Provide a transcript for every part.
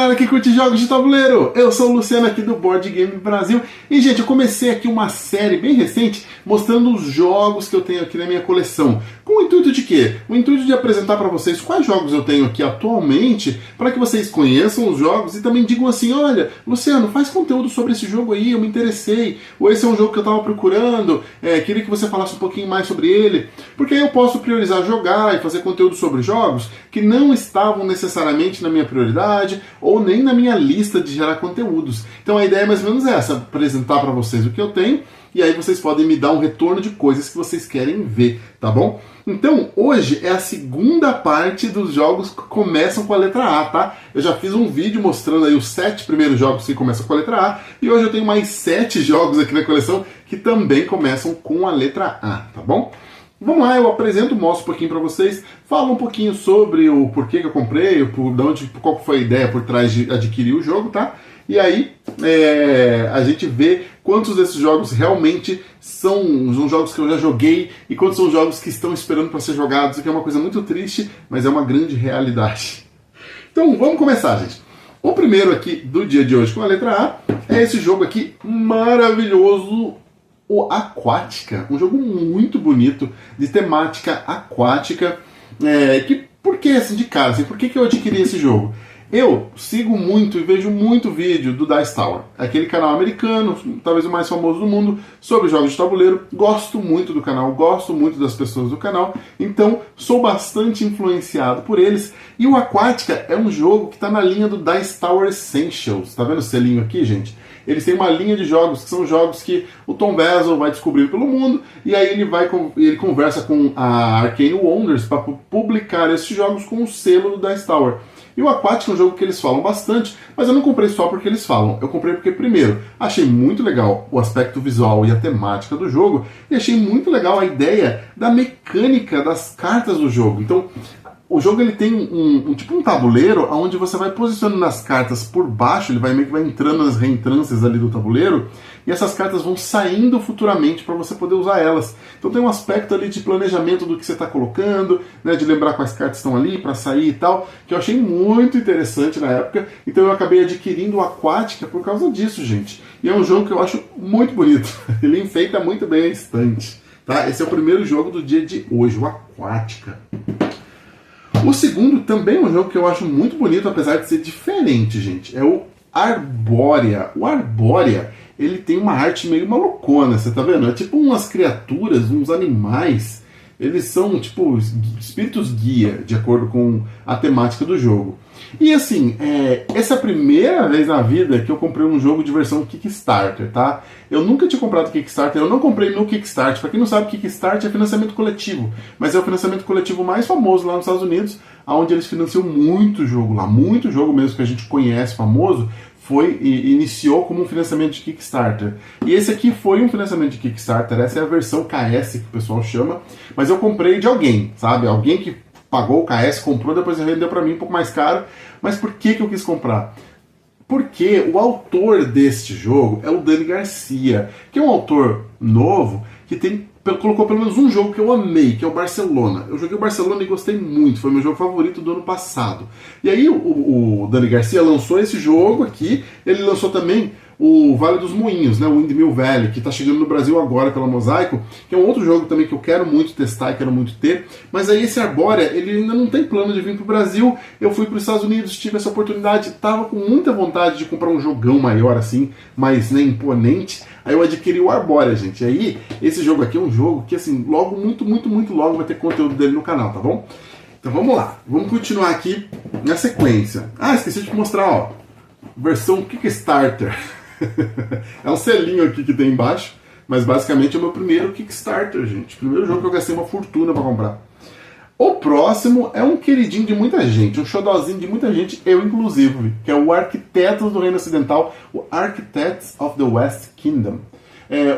galera que curte jogos de tabuleiro, eu sou o Luciano aqui do Board Game Brasil e gente, eu comecei aqui uma série bem recente mostrando os jogos que eu tenho aqui na minha coleção. Com o intuito de quê? O intuito de apresentar para vocês quais jogos eu tenho aqui atualmente, para que vocês conheçam os jogos e também digam assim, olha, Luciano, faz conteúdo sobre esse jogo aí, eu me interessei, ou esse é um jogo que eu estava procurando, queria que você falasse um pouquinho mais sobre ele, porque aí eu posso priorizar jogar e fazer conteúdo sobre jogos que não estavam necessariamente na minha prioridade ou nem na minha lista de gerar conteúdos. Então a ideia é mais ou menos essa, apresentar para vocês o que eu tenho e aí vocês podem me dar um retorno de coisas que vocês querem ver, tá bom? Então hoje é a segunda parte dos jogos que começam com a letra A, tá? Eu já fiz um vídeo mostrando aí os 7 primeiros jogos que começam com a letra A e hoje eu tenho mais 7 jogos aqui na coleção que também começam com a letra A, tá bom? Vamos lá, eu apresento, mostro um pouquinho para vocês, falo um pouquinho sobre o porquê que eu comprei, qual foi a ideia por trás de adquirir o jogo, tá? E aí a gente vê quantos desses jogos realmente são jogos que eu já joguei e quantos são jogos que estão esperando para ser jogados, o que é uma coisa muito triste, mas é uma grande realidade. Então vamos começar, gente. O primeiro aqui do dia de hoje com a letra A é esse jogo aqui maravilhoso, o Aquática, um jogo muito bonito, de temática aquática, por que assim de cara? Por que eu adquiri esse jogo? Eu sigo muito e vejo muito vídeo do Dice Tower, aquele canal americano, talvez o mais famoso do mundo, sobre jogos de tabuleiro. Gosto muito do canal, gosto muito das pessoas do canal, então sou bastante influenciado por eles. E o Aquática é um jogo que está na linha do Dice Tower Essentials. Tá vendo o selinho aqui, gente? Eles têm uma linha de jogos que são jogos que o Tom Vasel vai descobrir pelo mundo e aí ele conversa com a Arcane Wonders para publicar esses jogos com o selo do Dice Tower. E o Aquática é um jogo que eles falam bastante, mas eu não comprei só porque eles falam. Eu comprei porque, primeiro, achei muito legal o aspecto visual e a temática do jogo e achei muito legal a ideia da mecânica das cartas do jogo. Então, o jogo ele tem um tabuleiro onde você vai posicionando as cartas por baixo, ele meio que vai entrando nas reentrâncias ali do tabuleiro, e essas cartas vão saindo futuramente para você poder usar elas. Então tem um aspecto ali de planejamento do que você está colocando, né, de lembrar quais cartas estão ali para sair e tal, que eu achei muito interessante na época, então eu acabei adquirindo o Aquática por causa disso, gente. E é um jogo que eu acho muito bonito, ele enfeita muito bem a estante. Tá? Esse é o primeiro jogo do dia de hoje, o Aquática. O segundo também é um jogo que eu acho muito bonito, apesar de ser diferente, gente. É o Arbórea. O Arbórea, ele tem uma arte meio malucona, você tá vendo? É tipo umas criaturas, uns animais. Eles são tipo espíritos guia, de acordo com a temática do jogo. E assim, essa é a primeira vez na vida que eu comprei um jogo de versão Kickstarter, tá? Eu nunca tinha comprado Kickstarter, eu não comprei no Kickstarter. Pra quem não sabe, Kickstarter é financiamento coletivo, mas é o financiamento coletivo mais famoso lá nos Estados Unidos, onde eles financiam muito jogo lá, muito jogo mesmo que a gente conhece, famoso, iniciou como um financiamento de Kickstarter. E esse aqui foi um financiamento de Kickstarter, essa é a versão KS que o pessoal chama, mas eu comprei de alguém, sabe? Alguém que pagou o KS, comprou, depois vendeu para mim um pouco mais caro. Mas por que eu quis comprar? Porque o autor deste jogo é o Dani Garcia, que é um autor novo que colocou pelo menos um jogo que eu amei, que é o Barcelona. Eu joguei o Barcelona e gostei muito, foi meu jogo favorito do ano passado. E aí o Dani Garcia lançou esse jogo aqui, ele lançou também o Vale dos Moinhos, né, o Windmill Valley, que está chegando no Brasil agora pela Mosaico, que é um outro jogo também que eu quero muito testar e quero muito ter, mas aí esse Arbórea, ele ainda não tem plano de vir para o Brasil. Eu fui para os Estados Unidos, tive essa oportunidade, estava com muita vontade de comprar um jogão maior assim, mais imponente, aí eu adquiri o Arbórea, gente. E aí, esse jogo aqui é um jogo que assim, logo, muito logo vai ter conteúdo dele no canal, tá bom? Então vamos lá, vamos continuar aqui na sequência. Esqueci de te mostrar, ó, versão Kickstarter. É um selinho aqui que tem embaixo, mas basicamente é o meu primeiro Kickstarter, gente. Primeiro jogo que eu gastei uma fortuna para comprar. O próximo é um queridinho de muita gente, um xodózinho de muita gente, eu inclusive, que é o Arquitetos do Reino Ocidental, o Architects of the West Kingdom.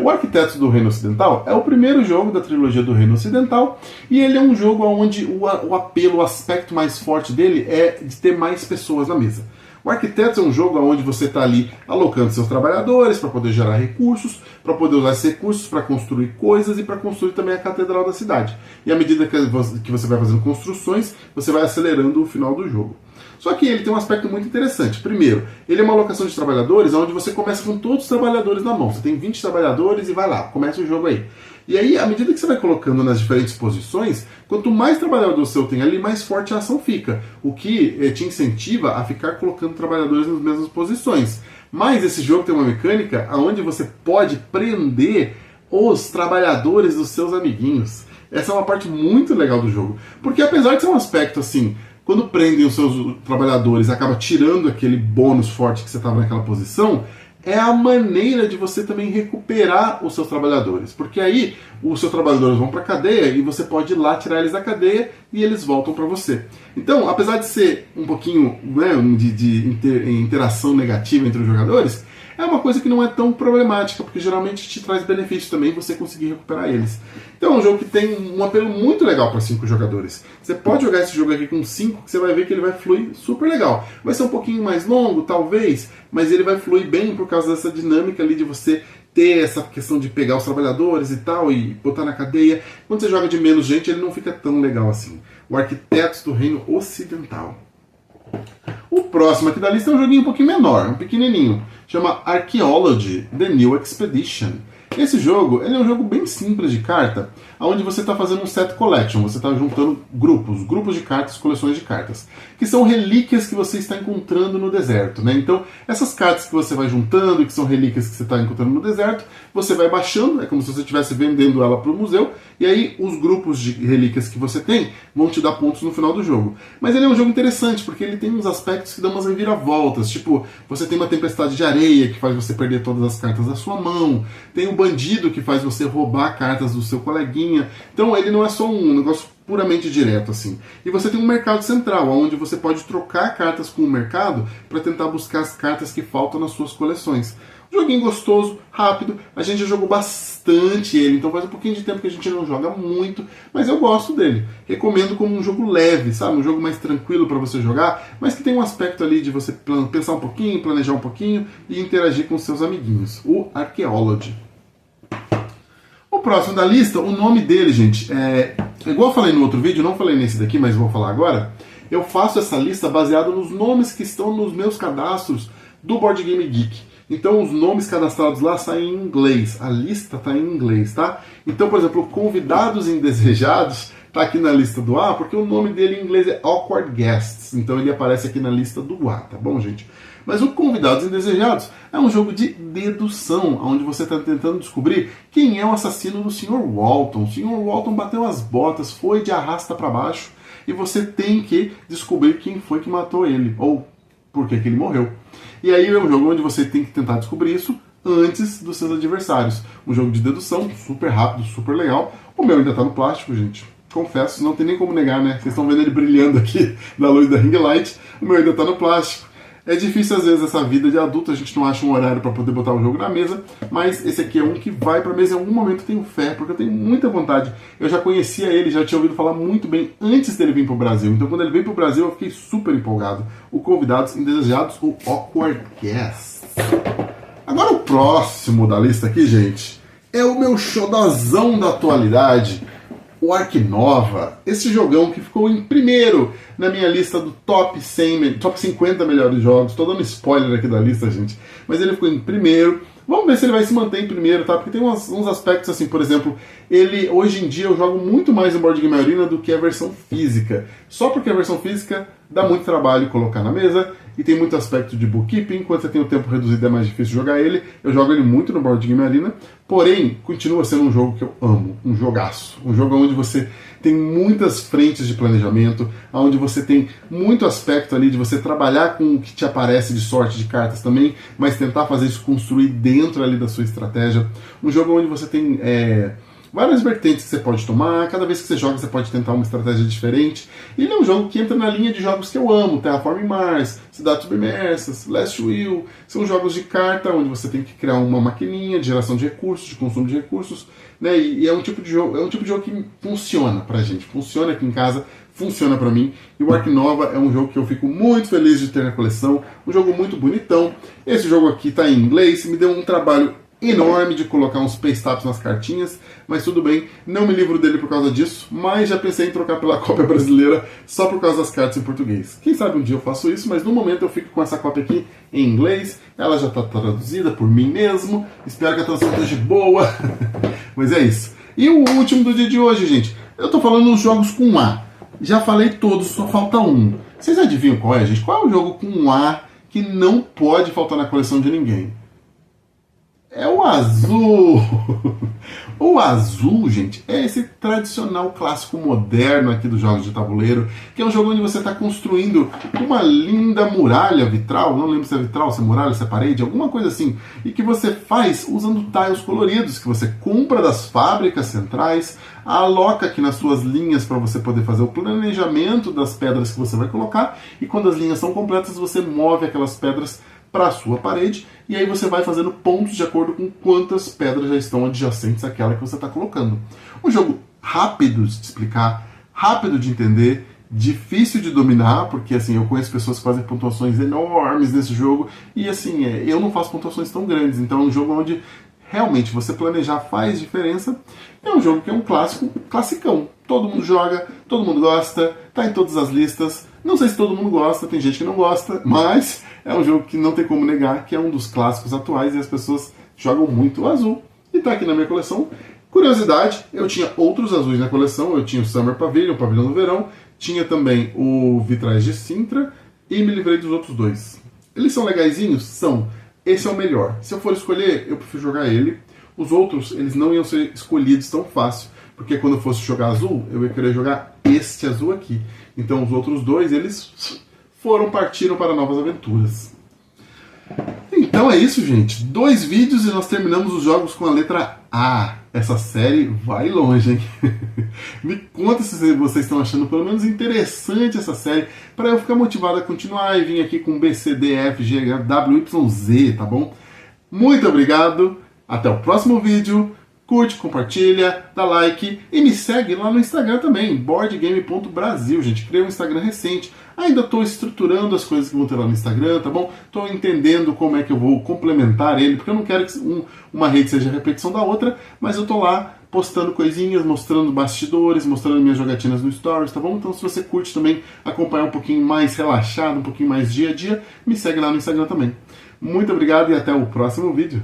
O Arquitetos do Reino Ocidental é o primeiro jogo da trilogia do Reino Ocidental e ele é um jogo onde o apelo, o aspecto mais forte dele é de ter mais pessoas na mesa. O Arquitetos é um jogo onde você está ali alocando seus trabalhadores para poder gerar recursos, para poder usar esses recursos para construir coisas e para construir também a catedral da cidade. E à medida que você vai fazendo construções, você vai acelerando o final do jogo. Só que ele tem um aspecto muito interessante. Primeiro, ele é uma alocação de trabalhadores onde você começa com todos os trabalhadores na mão. Você tem 20 trabalhadores e vai lá, começa o jogo aí. E aí, à medida que você vai colocando nas diferentes posições, quanto mais trabalhador seu tem ali, mais forte a ação fica. O que te incentiva a ficar colocando trabalhadores nas mesmas posições. Mas esse jogo tem uma mecânica onde você pode prender os trabalhadores dos seus amiguinhos. Essa é uma parte muito legal do jogo. Porque apesar de ser um aspecto assim, quando prendem os seus trabalhadores, acaba tirando aquele bônus forte que você estava naquela posição, é a maneira de você também recuperar os seus trabalhadores. Porque aí os seus trabalhadores vão para a cadeia e você pode ir lá tirar eles da cadeia e eles voltam para você. Então, apesar de ser um pouquinho, né, de interação negativa entre os jogadores, é uma coisa que não é tão problemática, porque geralmente te traz benefício também você conseguir recuperar eles. Então é um jogo que tem um apelo muito legal para 5 jogadores. Você pode jogar esse jogo aqui com 5, que você vai ver que ele vai fluir super legal. Vai ser um pouquinho mais longo, talvez, mas ele vai fluir bem por causa dessa dinâmica ali de você ter essa questão de pegar os trabalhadores e tal, e botar na cadeia. Quando você joga de menos gente, ele não fica tão legal assim. O Arquitetos do Reino Ocidental. O próximo aqui da lista é um joguinho um pouquinho menor, um pequenininho. Chama Archaeology: The New Expedition. Esse jogo, ele é um jogo bem simples de carta, onde você está fazendo um set collection, você está juntando grupos de cartas, coleções de cartas, que são relíquias que você está encontrando no deserto, né? Então, essas cartas que você vai juntando, que são relíquias que você está encontrando no deserto, você vai baixando, é como se você estivesse vendendo ela para o museu, e aí os grupos de relíquias que você tem vão te dar pontos no final do jogo. Mas ele é um jogo interessante, porque ele tem uns aspectos que dão umas reviravoltas, tipo, você tem uma tempestade de areia que faz você perder todas as cartas da sua mão, tem um bandido que faz você roubar cartas do seu coleguinha. Então ele não é só um negócio puramente direto assim. E você tem um mercado central, onde você pode trocar cartas com o mercado para tentar buscar as cartas que faltam nas suas coleções. Joguinho gostoso, rápido, a gente já jogou bastante ele, então faz um pouquinho de tempo que a gente não joga muito, mas eu gosto dele. Recomendo como um jogo leve, sabe? Um jogo mais tranquilo para você jogar, mas que tem um aspecto ali de você pensar um pouquinho, planejar um pouquinho e interagir com os seus amiguinhos. O Archaeology. O próximo da lista, o nome dele, gente, igual eu falei no outro vídeo, não falei nesse daqui, mas vou falar agora. Eu faço essa lista baseada nos nomes que estão nos meus cadastros do Board Game Geek. Então os nomes cadastrados lá saem em inglês, a lista está em inglês, tá? Então, por exemplo, Convidados Indesejados está aqui na lista do A, porque o nome dele em inglês é Awkward Guests, então ele aparece aqui na lista do A, tá bom, gente? Mas o Convidados Indesejados é um jogo de dedução, onde você está tentando descobrir quem é o assassino do Sr. Walton. O Sr. Walton bateu as botas, foi de arrasta para baixo, e você tem que descobrir quem foi que matou ele, ou por que ele morreu. E aí é um jogo onde você tem que tentar descobrir isso antes dos seus adversários. Um jogo de dedução, super rápido, super legal. O meu ainda está no plástico, gente. Confesso, não tem nem como negar, né? Vocês estão vendo ele brilhando aqui na luz da ring light. O meu ainda está no plástico. É difícil às vezes essa vida de adulto, a gente não acha um horário para poder botar o jogo na mesa, mas esse aqui é um que vai para a mesa em algum momento, eu tenho fé, porque eu tenho muita vontade. Eu já conhecia ele, já tinha ouvido falar muito bem antes dele vir para o Brasil, então quando ele veio para o Brasil eu fiquei super empolgado. O Convidados Indesejados, o Awkward Guests. Agora o próximo da lista aqui, gente, é o meu xodozão da atualidade, o Ark Nova, esse jogão que ficou em primeiro na minha lista do top 50 melhores jogos. Estou dando spoiler aqui da lista, gente, mas ele ficou em primeiro. Vamos ver se ele vai se manter em primeiro, tá? Porque tem uns aspectos assim, por exemplo, ele hoje em dia eu jogo muito mais no Board Game Arena do que a versão física. Só porque a versão física dá muito trabalho colocar na mesa e tem muito aspecto de bookkeeping. Quando você tem o tempo reduzido é mais difícil jogar ele. Eu jogo ele muito no Board Game Arena, porém continua sendo um jogo que eu amo, um jogaço. Um jogo onde você tem muitas frentes de planejamento, onde você tem muito aspecto ali de você trabalhar com o que te aparece de sorte de cartas também, mas tentar fazer isso construir dentro ali da sua estratégia. Um jogo onde você tem várias vertentes que você pode tomar, cada vez que você joga você pode tentar uma estratégia diferente. E ele é um jogo que entra na linha de jogos que eu amo, Terraforming Mars, Cidades Submersas, Last Will, são jogos de carta onde você tem que criar uma maquininha de geração de recursos, de consumo de recursos, né? E é um tipo de jogo que funciona pra gente, funciona aqui em casa, funciona pra mim. E o Ark Nova é um jogo que eu fico muito feliz de ter na coleção, um jogo muito bonitão. Esse jogo aqui tá em inglês, me deu um trabalho enorme de colocar uns paste-ups nas cartinhas, mas tudo bem, não me livro dele por causa disso, mas já pensei em trocar pela cópia brasileira só por causa das cartas em português. Quem sabe um dia eu faço isso, mas no momento eu fico com essa cópia aqui em inglês, ela já está traduzida por mim mesmo, espero que a tradução esteja boa, mas é isso. E o último do dia de hoje, gente, eu tô falando dos jogos com A, já falei todos, só falta um. Vocês adivinham qual é, gente? Qual é o jogo com A que não pode faltar na coleção de ninguém? É o azul! O azul, gente, é esse tradicional clássico moderno aqui dos jogos de tabuleiro, que é um jogo onde você está construindo uma linda muralha vitral, não lembro se é vitral, se é muralha, se é parede, alguma coisa assim, e que você faz usando tiles coloridos, que você compra das fábricas centrais, aloca aqui nas suas linhas para você poder fazer o planejamento das pedras que você vai colocar, e quando as linhas são completas, você move aquelas pedras para a sua parede, e aí você vai fazendo pontos de acordo com quantas pedras já estão adjacentes àquela que você está colocando. Um jogo rápido de explicar, rápido de entender, difícil de dominar, porque assim, eu conheço pessoas que fazem pontuações enormes nesse jogo, e assim, eu não faço pontuações tão grandes, então é um jogo onde realmente você planejar faz diferença. É um jogo que é um clássico, classicão. Todo mundo joga, todo mundo gosta, tá em todas as listas. Não sei se todo mundo gosta, tem gente que não gosta, mas é um jogo que não tem como negar que é um dos clássicos atuais e as pessoas jogam muito o azul. E tá aqui na minha coleção. Curiosidade, eu tinha outros azuis na coleção, eu tinha o Summer Pavilion, o Pavilhão do Verão, tinha também o Vitrais de Sintra e me livrei dos outros dois. Eles são legaisinhos? São. Esse é o melhor. Se eu for escolher, eu prefiro jogar ele. Os outros, eles não iam ser escolhidos tão fácil, porque quando eu fosse jogar azul, eu ia querer jogar este azul aqui. Então os outros dois, eles partiram para novas aventuras. Então é isso, gente. 2 vídeos e nós terminamos os jogos com a letra A. Essa série vai longe, hein? Me conta se vocês estão achando pelo menos interessante essa série, para eu ficar motivado a continuar e vir aqui com B, C, D, F, G, W, Y, Z, tá bom? Muito obrigado, até o próximo vídeo. Curte, compartilha, dá like e me segue lá no Instagram também, boardgame.brasil, gente. Criei um Instagram recente, ainda estou estruturando as coisas que vão ter lá no Instagram, tá bom? Estou entendendo como é que eu vou complementar ele, porque eu não quero que uma rede seja repetição da outra, mas eu estou lá postando coisinhas, mostrando bastidores, mostrando minhas jogatinas no Stories, tá bom? Então se você curte também acompanhar um pouquinho mais relaxado, um pouquinho mais dia a dia, me segue lá no Instagram também. Muito obrigado e até o próximo vídeo.